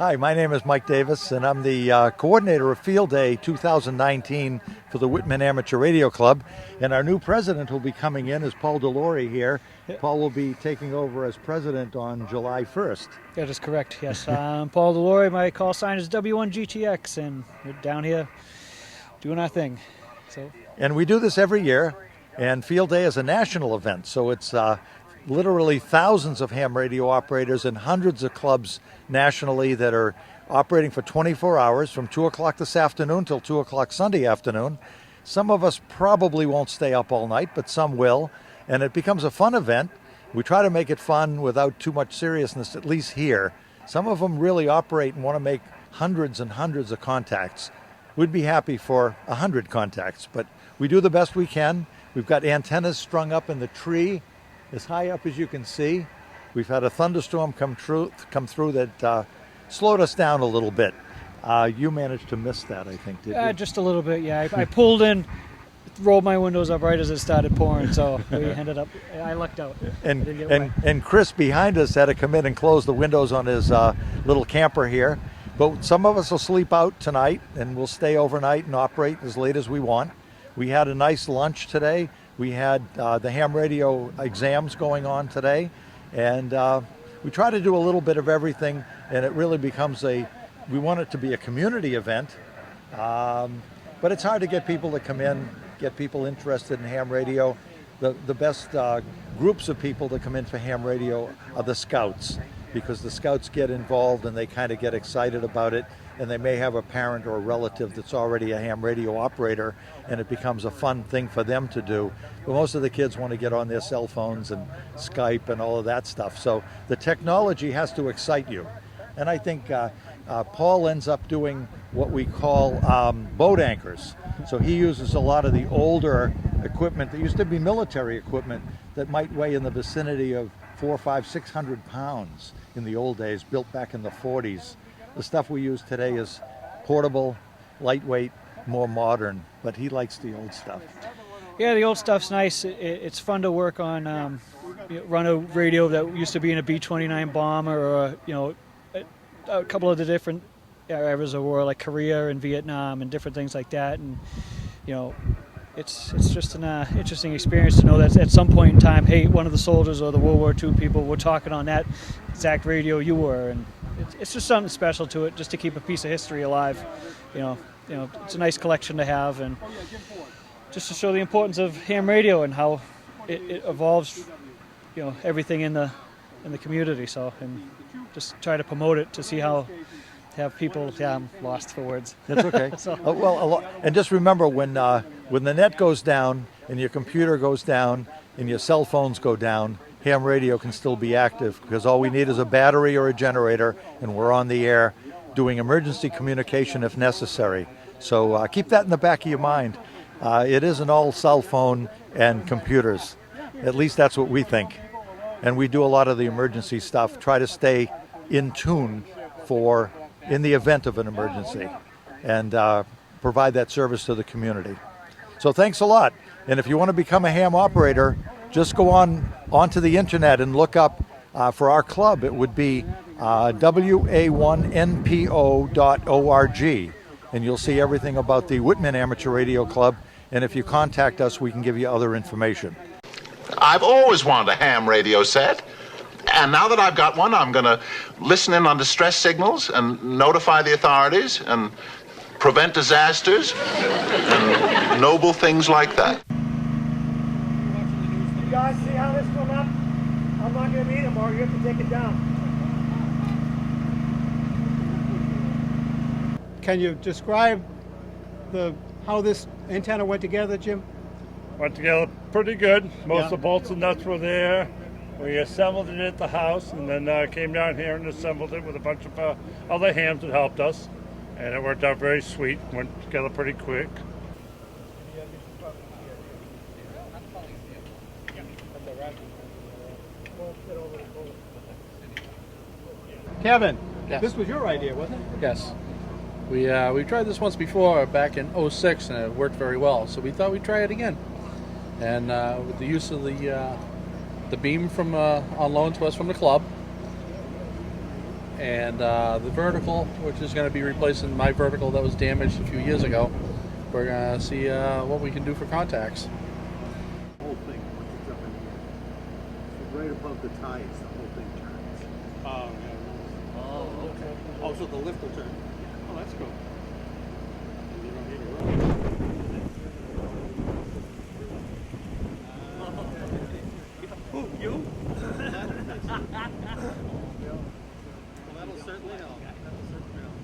Hi, my name is Mike Davis, and I'm the coordinator of Field Day 2019 for the Whitman Amateur Radio Club. And our new president will be coming in is Paul Delory here. Paul will be taking over as president on July 1st. That is correct, yes. I'm Paul Delory. My call sign is W1GTX, and we're down here doing our thing. And we do this every year, and Field Day is a national event, so it's literally thousands of ham radio operators and hundreds of clubs nationally that are operating for 24 hours from 2 o'clock this afternoon till 2 o'clock Sunday afternoon. Some of us probably won't stay up all night, but some will, and it becomes a fun event. We try to make it fun without too much seriousness, at least here. Some of them really operate and want to make hundreds and hundreds of contacts. We'd be happy for 100 contacts, but we do the best we can. We've got antennas strung up in the tree as high up as you can see. We've had a thunderstorm come through that slowed us down a little bit. You managed to miss that, I think, did you? Just a little bit, yeah. I pulled in, rolled my windows up right as it started pouring, so we ended up, I lucked out. And Chris behind us had to come in and close the windows on his little camper here. But some of us will sleep out tonight, and we'll stay overnight and operate as late as we want. We had a nice lunch today. We had the ham radio exams going on today, and we try to do a little bit of everything, and it really becomes we want it to be a community event, but it's hard to get people to come in, get people interested in ham radio. The best groups of people that come in for ham radio are the Scouts, because the Scouts get involved and they kind of get excited about it, and they may have a parent or a relative that's already a ham radio operator, and it becomes a fun thing for them to do. But most of the kids want to get on their cell phones and Skype and all of that stuff. So the technology has to excite you. And I think Paul ends up doing what we call boat anchors. So he uses a lot of the older equipment that used to be military equipment that might weigh in the vicinity of 400, 500, 600 pounds in the old days, built back in the 40s. The stuff we use today is portable, lightweight, more modern, but he likes the old stuff. Yeah, the old stuff's nice. It's fun to work on, run a radio that used to be in a B-29 bomber, or a couple of the different eras of war, like Korea and Vietnam and different things like that. And it's just an interesting experience to know that at some point in time, hey, one of the soldiers or the World War II people were talking on that exact radio you were, and it's just something special to it, just to keep a piece of history alive. It's a nice collection to have, and just to show the importance of ham radio and how it evolves, everything in the community. So, and just try to promote it to see how have people. Yeah, I'm lost for words. That's okay. So. And just remember when the net goes down and your computer goes down and your cell phones go down, ham radio can still be active, because all we need is a battery or a generator, and we're on the air doing emergency communication if necessary. So keep that in the back of your mind. It isn't all cell phone and computers. At least that's what we think. And we do a lot of the emergency stuff, try to stay in tune in the event of an emergency, and provide that service to the community. So thanks a lot. And if you want to become a ham operator, just go onto the internet and look up for our club. It would be wa1npo.org, and you'll see everything about the Whitman Amateur Radio Club. And if you contact us, we can give you other information. I've always wanted a ham radio set, and now that I've got one, I'm going to listen in on distress signals and notify the authorities and prevent disasters and noble things like that. You guys see how this come up? I'm not going to be anymore. You have to take it down. Can you describe how this antenna went together, Jim? Went together pretty good. Most of the bolts and nuts were there. We assembled it at the house, and then came down here and assembled it with a bunch of other hams that helped us. And it worked out very sweet. Went together pretty quick. Kevin, Yes. This was your idea, wasn't it? Yes. We tried this once before back in '06, and it worked very well. So we thought we'd try it again. And with the use of the beam from on loan to us from the club, and the vertical, which is going to be replacing my vertical that was damaged a few years ago. We're going to see what we can do for contacts. The whole thing, once it's up in the air, so right above the tires, the whole thing turns. Oh, yeah. Oh, okay. Oh, so the lift will turn. Oh, that's cool. You don't need a rope. Who, you? Well, that'll certainly help. That'll certainly help.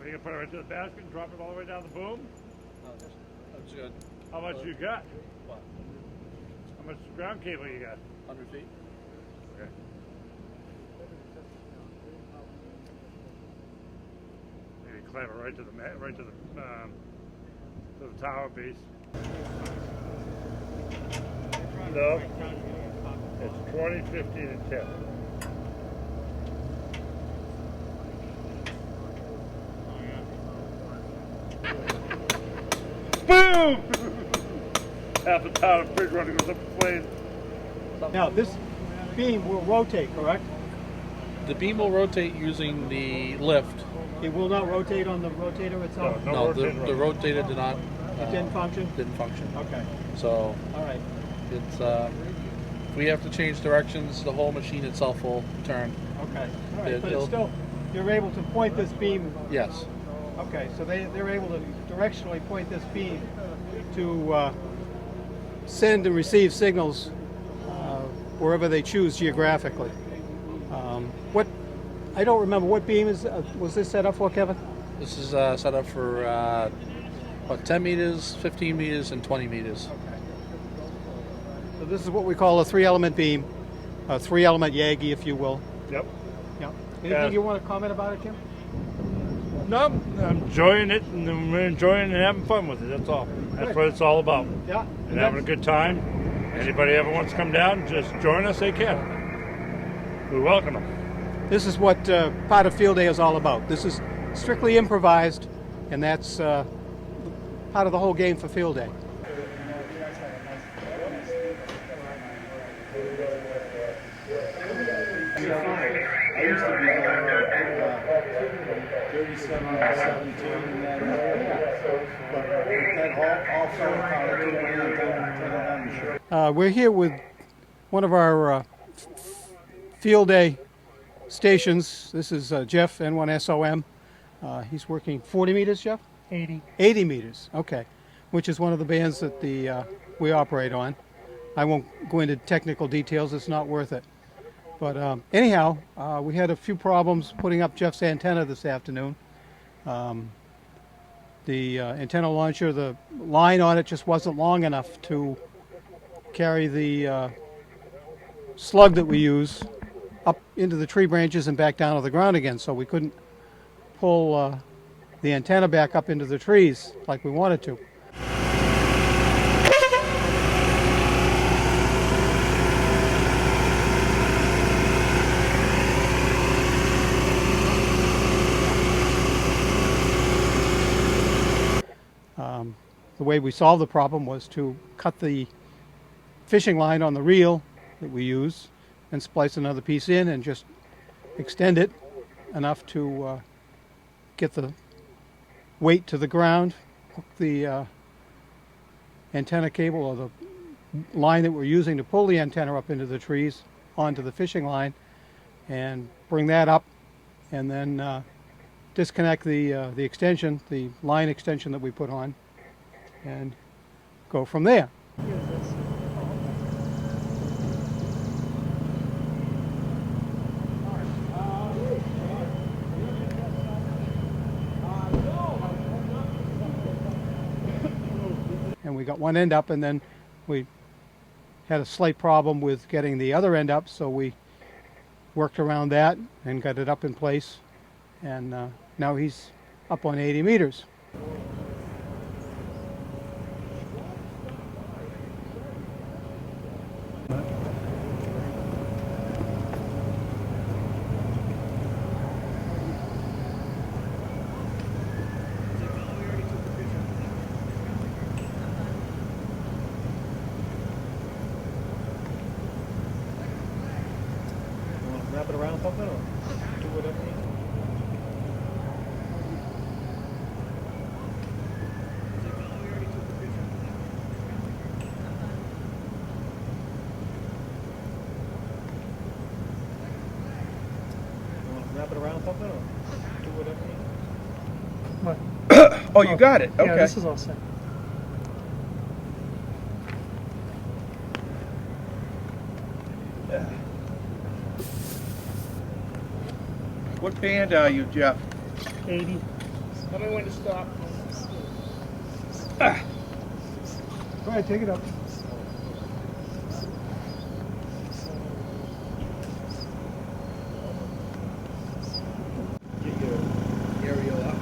Are you gonna put it right to the basket and drop it all the way down the boom? That's good. How much you got? What? How much ground cable you got? 100 feet? Okay. Maybe clamp it right to the tower base. No, it's 20, 15, and 10. Boom! Half the town of Bridgewater goes up in flames. Now, this beam will rotate, correct? The beam will rotate using the lift. It will not rotate on the rotator itself? No. No, the rotator did not. It didn't function? Didn't function. Okay. So All right. it's if we have to change directions, the whole machine itself will turn. Okay. All right. But it'll- it's still, you're able to point this beam. Yes. Okay, so they're able to directionally point this beam to send and receive signals wherever they choose geographically. What I don't remember what beam was this set up for, Kevin? This is set up for about 10 meters, 15 meters, and 20 meters. So this is what we call a three-element beam, a three-element Yagi, if you will. Yep. Yeah. Anything Yeah. you want to comment about it, Jim? No, I'm enjoying it, and we're enjoying and having fun with it. That's all. That's Good. what it's all about. Yeah. And having a good time. Anybody ever wants to come down, just join us. They can. We welcome them. This is what part of Field Day is all about. This is strictly improvised, and that's part of the whole game for Field Day. I used to be 37 and 17 in that area. But that all fell apart. I took my antenna. We're here with one of our Field Day stations. This is Jeff, N1SOM. He's working 40 meters, Jeff? 80. 80 meters, okay. Which is one of the bands that we operate on. I won't go into technical details, it's not worth it. But anyhow, we had a few problems putting up Jeff's antenna this afternoon. The antenna launcher, the line on it just wasn't long enough to carry the slug that we use up into the tree branches and back down to the ground again, so we couldn't pull the antenna back up into the trees like we wanted to. The way we solved the problem was to cut the fishing line on the reel that we use and splice another piece in and just extend it enough to get the weight to the ground, hook the antenna cable or the line that we're using to pull the antenna up into the trees onto the fishing line, and bring that up, and then disconnect the extension, the line extension that we put on, and go from there. And we got one end up, and then we had a slight problem with getting the other end up, so we worked around that and got it up in place, and now he's up on 80 meters. something, or do whatever you need? You want to wrap it around something, or do whatever you need? What? Oh, you got it. Okay. Yeah, this is all set. What band are you, Jeff? 80. Tell me when to stop. Go ahead, take it up. Get your aerial up.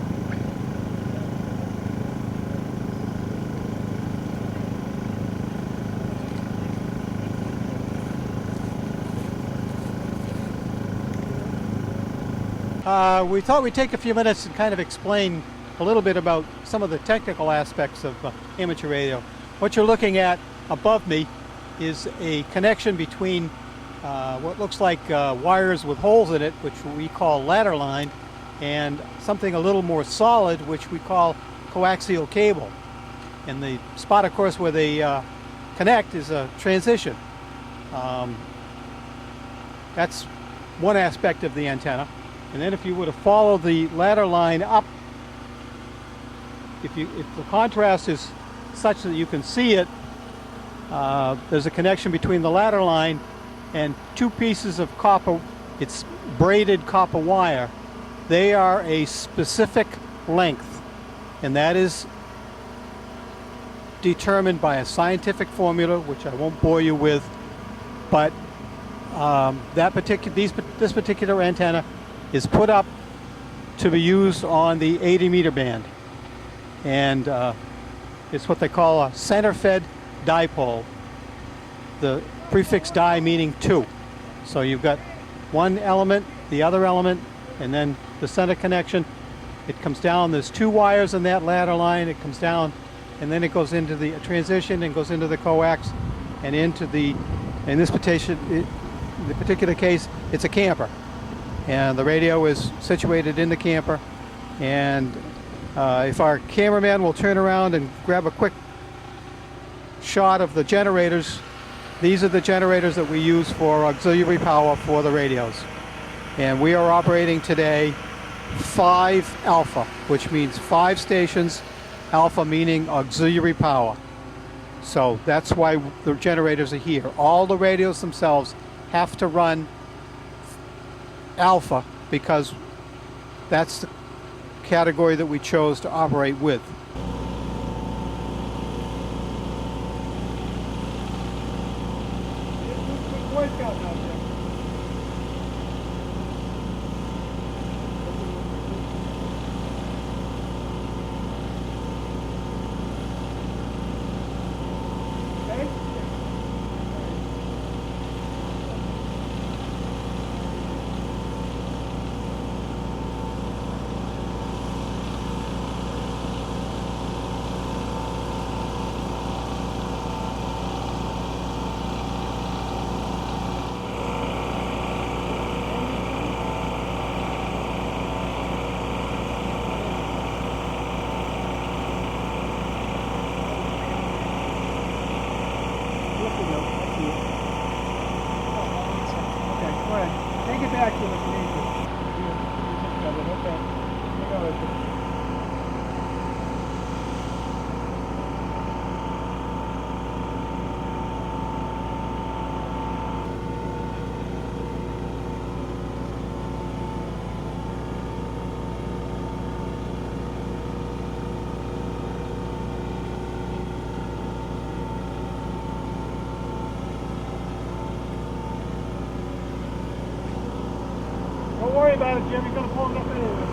We thought we'd take a few minutes and kind of explain a little bit about some of the technical aspects of amateur radio. What you're looking at above me is a connection between what looks like wires with holes in it, which we call ladder line, and something a little more solid, which we call coaxial cable. And the spot, of course, where they connect is a transition. That's one aspect of the antenna. And then if you were to follow the ladder line up, if the contrast is such that you can see it, there's a connection between the ladder line and two pieces of copper. It's braided copper wire. They are a specific length, and that is determined by a scientific formula, which I won't bore you with. But this particular antenna is put up to be used on the 80-meter band, and it's what they call a center-fed dipole. The prefix di meaning two. So you've got one element, the other element, and then the center connection. It comes down. There's two wires in that ladder line. It comes down, and then it goes into the transition and goes into the coax, and into the. In this particular case, it's a camper. And the radio is situated in the camper, and if our cameraman will turn around and grab a quick shot of the generators, these are the generators that we use for auxiliary power for the radios. And we are operating today 5 alpha, which means 5 stations, alpha meaning auxiliary power. So that's why the generators are here. All the radios themselves have to run alpha because that's the category that we chose to operate with. Don't worry about it, Jim. You're going to pull it up anyway.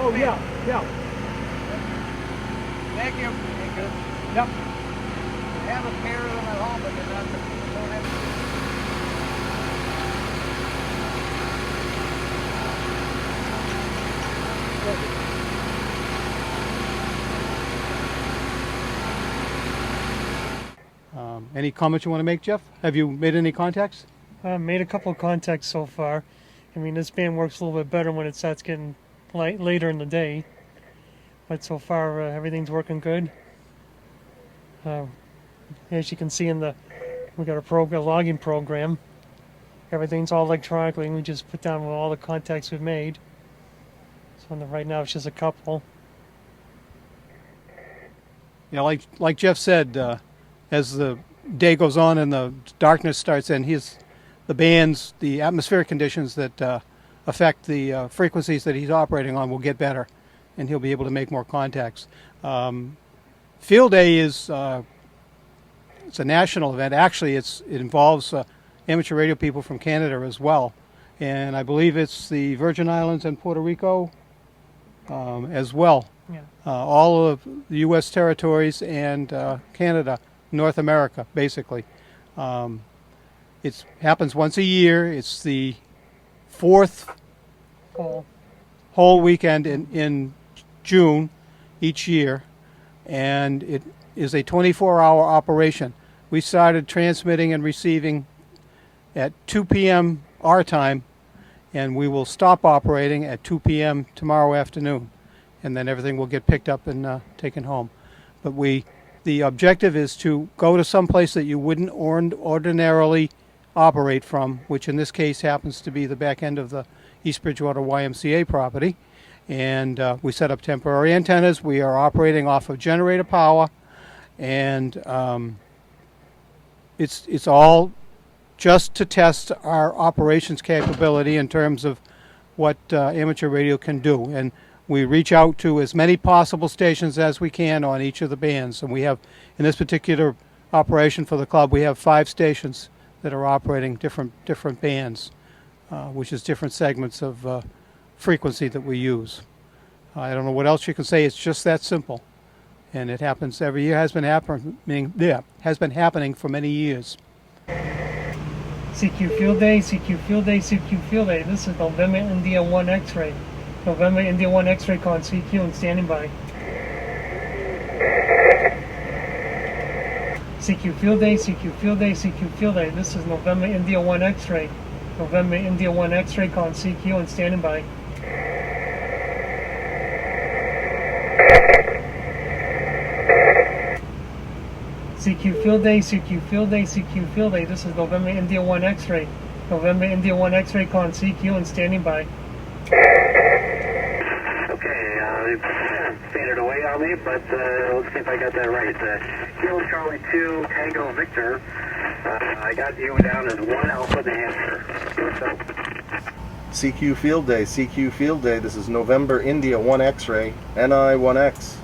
Oh, yeah, yeah. Thank you. Thank you. Yep. I have a pair of them at home, but they're not. Don't have. Any comments you want to make, Jeff? Have you made any contacts? Made a couple of contacts so far. I mean, this band works a little bit better when it starts getting later in the day. But so far, everything's working good. As you can see we got a logging program. Everything's all electronically, and we just put down all the contacts we've made. So right now, it's just a couple. Yeah, like Jeff said, as the day goes on and the darkness starts in, the atmospheric conditions that affect the frequencies that he's operating on will get better, and he'll be able to make more contacts. Field Day is it's a national event. Actually, it involves amateur radio people from Canada as well, and I believe it's the Virgin Islands and Puerto Rico as well. Yeah. All of the U.S. territories and Canada, North America, basically. It happens once a year. It's the fourth whole weekend in June each year, and it is a 24-hour operation. We started transmitting and receiving at 2 p.m. our time, and we will stop operating at 2 p.m. tomorrow afternoon, and then everything will get picked up and taken home. But the objective is to go to some place that you wouldn't ordinarily operate from, which in this case happens to be the back end of the East Bridgewater YMCA property. And we set up temporary antennas. We are operating off of generator power, and it's all just to test our operations capability in terms of what amateur radio can do. And we reach out to as many possible stations as we can on each of the bands. And we have, in this particular operation for the club, we have 5 stations that are operating different bands, which is different segments of frequency that we use. I don't know what else you can say. It's just that simple, and it happens every year. Has been happening for many years. CQ Field Day, CQ Field Day, CQ Field Day. This is November India 1 X-ray. November India 1 X-ray calling CQ and standing by. CQ Field Day, CQ Field Day, CQ Field Day. This is November India 1 X-ray. November India 1 X-ray calling CQ and standing by. CQ Field Day, CQ Field Day, CQ Field Day. This is November India 1 X-ray. November India 1 X-ray calling CQ and standing by. Okay, faded away on me, but let's see if I got that right. Kilo Charlie 2, Tango Victor. I got you down as 1 Alpha New Hampshire. CQ Field Day, CQ Field Day. This is November India 1 X-ray, NI 1X.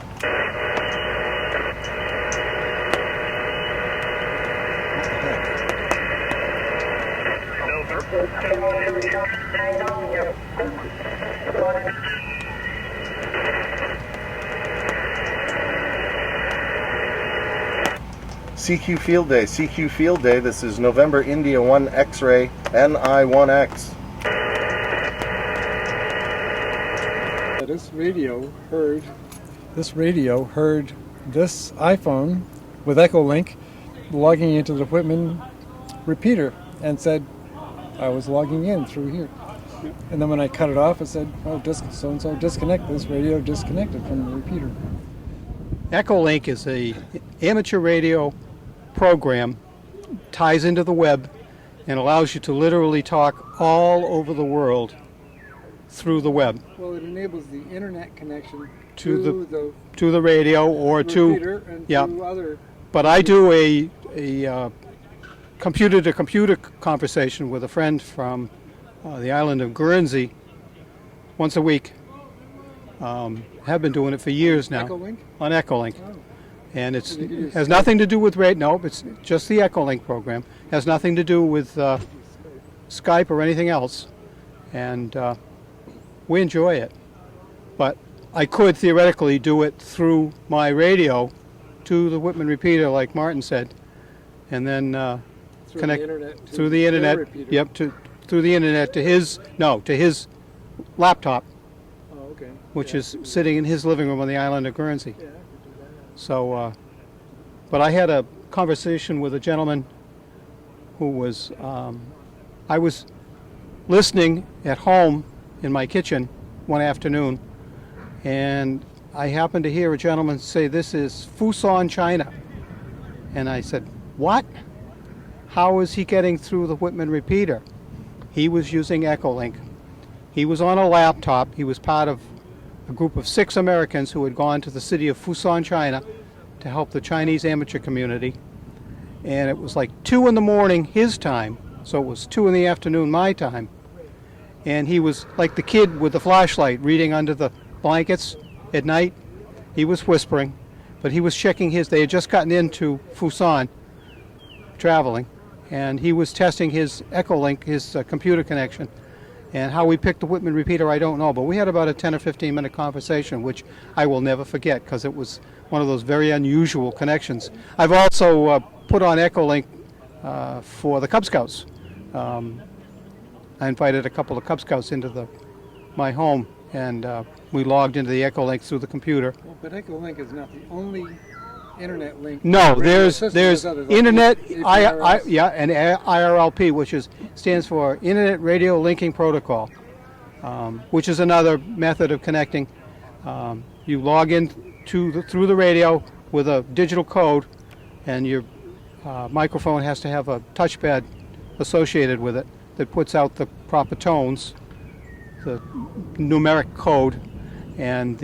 CQ Field Day, CQ Field Day. This is November India 1 X-ray, NI 1X. This radio heard this iPhone with Echolink logging into the Whitman repeater and said I was logging in through here. And then when I cut it off, it said, oh, so-and-so disconnect. This radio disconnected from the repeater. Echolink is a amateur radio program, ties into the web, and allows you to literally talk all over the world through the web. Well, it enables the internet connection to the radio or to other. But I do a computer-to-computer conversation with a friend from the island of Guernsey once a week. Have been doing it for years now. Echolink? On Echolink. Oh. And it has nothing to do with radio. No, it's just the Echolink program. Has nothing to do with Skype or anything else. And we enjoy it. But I could theoretically do it through my radio to the Whitman repeater, like Martin said, and then Through connect the internet to through the their internet. repeater. Yep, through the internet to his laptop, Oh, okay. which Yeah. is sitting in his living room on the island of Guernsey. So, but I had a conversation with a gentleman who was, I was listening at home in my kitchen one afternoon, and I happened to hear a gentleman say, "This is Fusan, China." And I said, "What? How is he getting through the Whitman repeater?" He was using Echolink. He was on a laptop. He was part of a group of 6 Americans who had gone to the city of Fusan, China, to help the Chinese amateur community. And it was like 2 in the morning his time, so it was 2 in the afternoon my time. And he was like the kid with the flashlight reading under the blankets at night. He was whispering, but he was checking they had just gotten into Fusan, traveling, and he was testing his Echolink, his computer connection. And how we picked the Whitman repeater, I don't know, but we had about a 10 or 15 minute conversation, which I will never forget because it was one of those very unusual connections. I've also put on Echolink for the Cub Scouts. I invited a couple of Cub Scouts into my home, and we logged into the Echolink through the computer. Well, but Echolink is not the only internet link. No, radio there's system. there's others, like internet, APRS. and IRLP, which stands for Internet Radio Linking Protocol, which is another method of connecting. You log in through the radio with a digital code, and your microphone has to have a touchpad associated with it that puts out the proper tones, the numeric code, and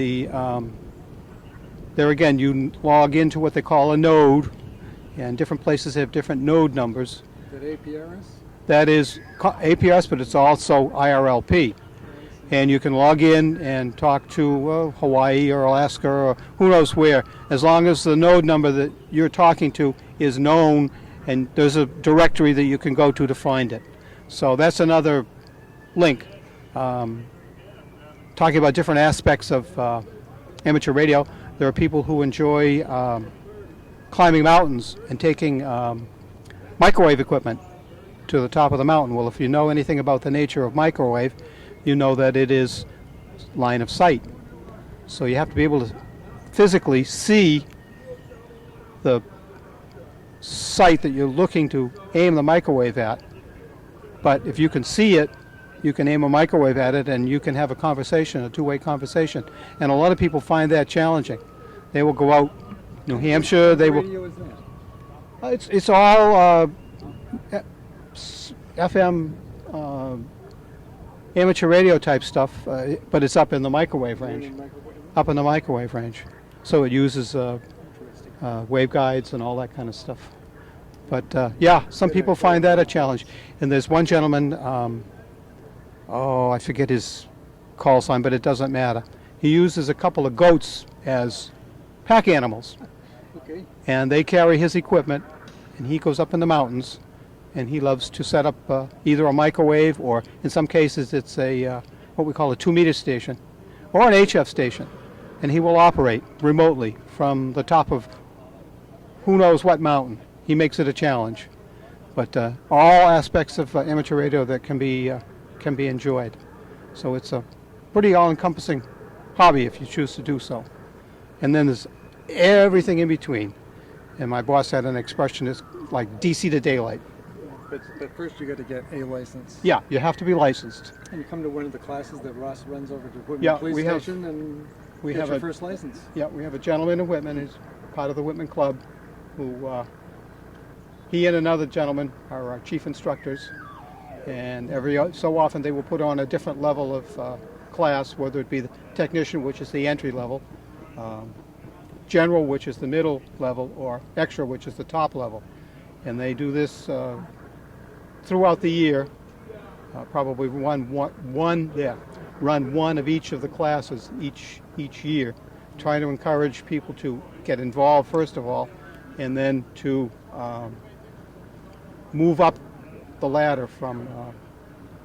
there again, you log into what they call a node, and different places have different node numbers. Is that APRS? That is APRS, but it's also IRLP. And you can log in and talk to Hawaii or Alaska or who knows where, as long as the node number that you're talking to is known, and there's a directory that you can go to find it. So that's another link. Talking about different aspects of amateur radio, there are people who enjoy climbing mountains and taking microwave equipment to the top of the mountain. Well, if you know anything about the nature of microwave, you know that it is line of sight. So you have to be able to physically see the site that you're looking to aim the microwave at. But if you can see it, you can aim a microwave at it, and you can have a conversation, a two-way conversation. And a lot of people find that challenging. They will go out, New Hampshire. They will. What radio is that? It's all FM amateur radio type stuff, but it's up in the microwave range. Up in the microwave range, so it uses waveguides and all that kind of stuff. But yeah, some people find that a challenge. And there's one gentleman. I forget his call sign, but it doesn't matter. He uses a couple of goats as pack animals. Okay. And they carry his equipment, and he goes up in the mountains, and he loves to set up either a microwave, or in some cases it's a what we call a 2-meter station, or an HF station, and he will operate remotely from the top of who knows what mountain. He makes it a challenge, but all aspects of amateur radio that can be enjoyed. So it's a pretty all-encompassing hobby if you choose to do so. And then there's everything in between. And my boss had an expression, it's like DC to daylight. But first you got to get a license. Yeah, you have to be licensed. And you come to one of the classes that Ross runs over to Whitman Yeah, Police we have- Station and we get have your a- first license. Yeah, we have a gentleman in Whitman who's part of the Whitman Club, who he and another gentleman are our chief instructors, and every so often they will put on a different level of class, whether it be the technician, which is the entry level, general, which is the middle level, or extra, which is the top level. And they do this throughout the year, probably run one of each of the classes each year, trying to encourage people to get involved first of all, and then to move up the ladder from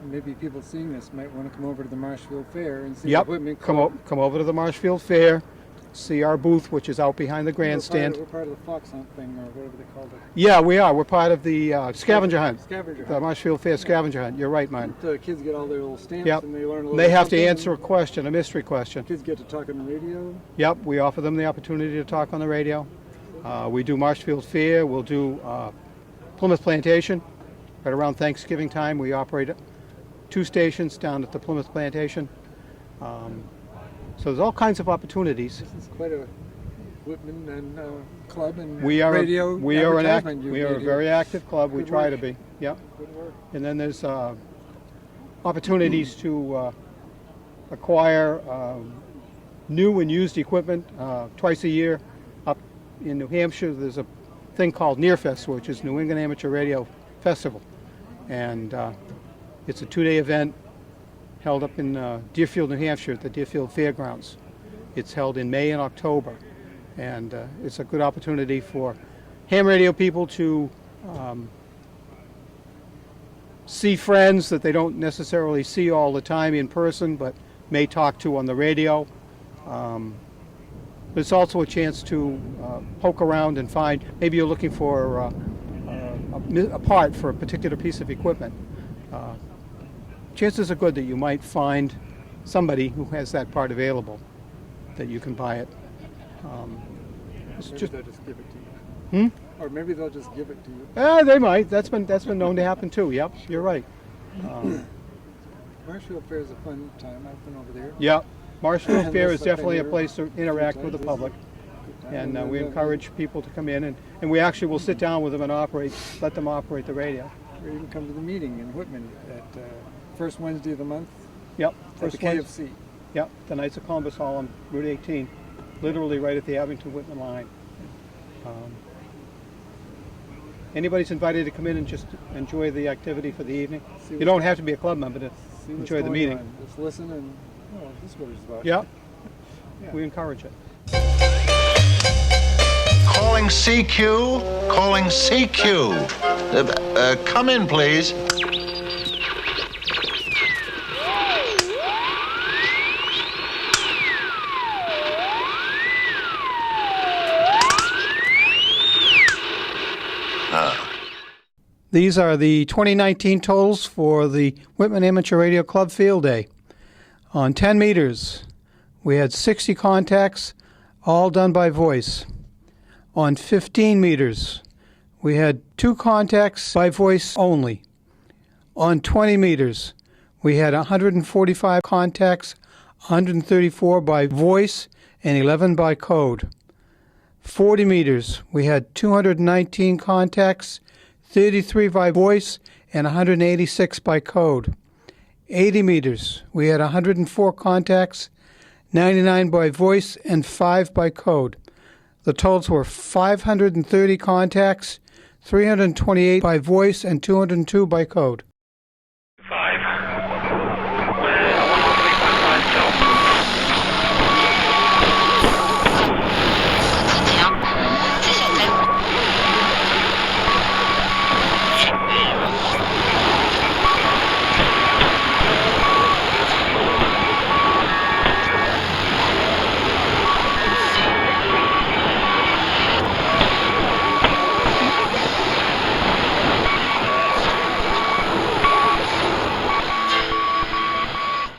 maybe people seeing this might want to come over to the Marshfield Fair and see Yep. the Whitman Come Club. come over to the Marshfield Fair, see our booth, which is out behind the grandstand. We're part of the Fox Hunt thing, or whatever they called it. Yeah, we are. We're part of the scavenger hunt. Scavenger The hunt. Marshfield Fair scavenger hunt. You're right, man. The kids get all their little stamps Yep. and they learn a little They have to something, answer a and question, a mystery question. Kids get to talk on the radio. Yep, we offer them the opportunity to talk on the radio. We do Marshfield Fair. We'll do Plymouth Plantation. Right around Thanksgiving time, we operate 2 stations down at the Plymouth Plantation. So there's all kinds of opportunities. This is quite a Whitman and club and We are radio. we are a very active club. We Good try work. to be. Yep. Good work. And then there's opportunities to acquire new and used equipment twice a year. Up in New Hampshire, there's a thing called Nearfest, which is New England Amateur Radio Festival, and it's a 2-day event held up in Deerfield, New Hampshire, at the Deerfield Fairgrounds. It's held in May and October, and it's a good opportunity for ham radio people to see friends that they don't necessarily see all the time in person, but may talk to on the radio. But it's also a chance to poke around and find, maybe you're looking for a part for a particular piece of equipment. Chances are good that you might find somebody who has that part available, that you can buy it. Maybe they'll just give it to you. Or maybe they'll just give it to you. They might. That's been known to happen too. Yep, you're right. Marshfield Fair is a fun time. I've been over there. Yep. Marshfield Fair is I've been definitely a here place to interact with the public. And we encourage people to come in, and we actually will sit down with them and let them operate the radio. Or you can come to the meeting in Whitman at first Wednesday of the month. Yep. At the KFC. Yep. The Knights of Columbus Hall on Route 18, literally right at the Abington-Whitman line. Anybody's invited to come in and just enjoy the activity for the evening. You don't have to be a club member to enjoy the meeting. Just listen and, this is what it's about. Yep. We encourage it. Calling CQ, calling CQ. Come in, please. These are the 2019 totals for the Whitman Amateur Radio Club Field Day. On 10 meters, we had 60 contacts, all done by voice. On 15 meters, we had 2 contacts by voice only. On 20 meters, we had 145 contacts, 134 by voice, and 11 by code. 40 meters, we had 219 contacts, 33 by voice, and 186 by code. 80 meters, we had 104 contacts, 99 by voice, and 5 by code. The totals were 530 contacts, 328 by voice, and 202 by code.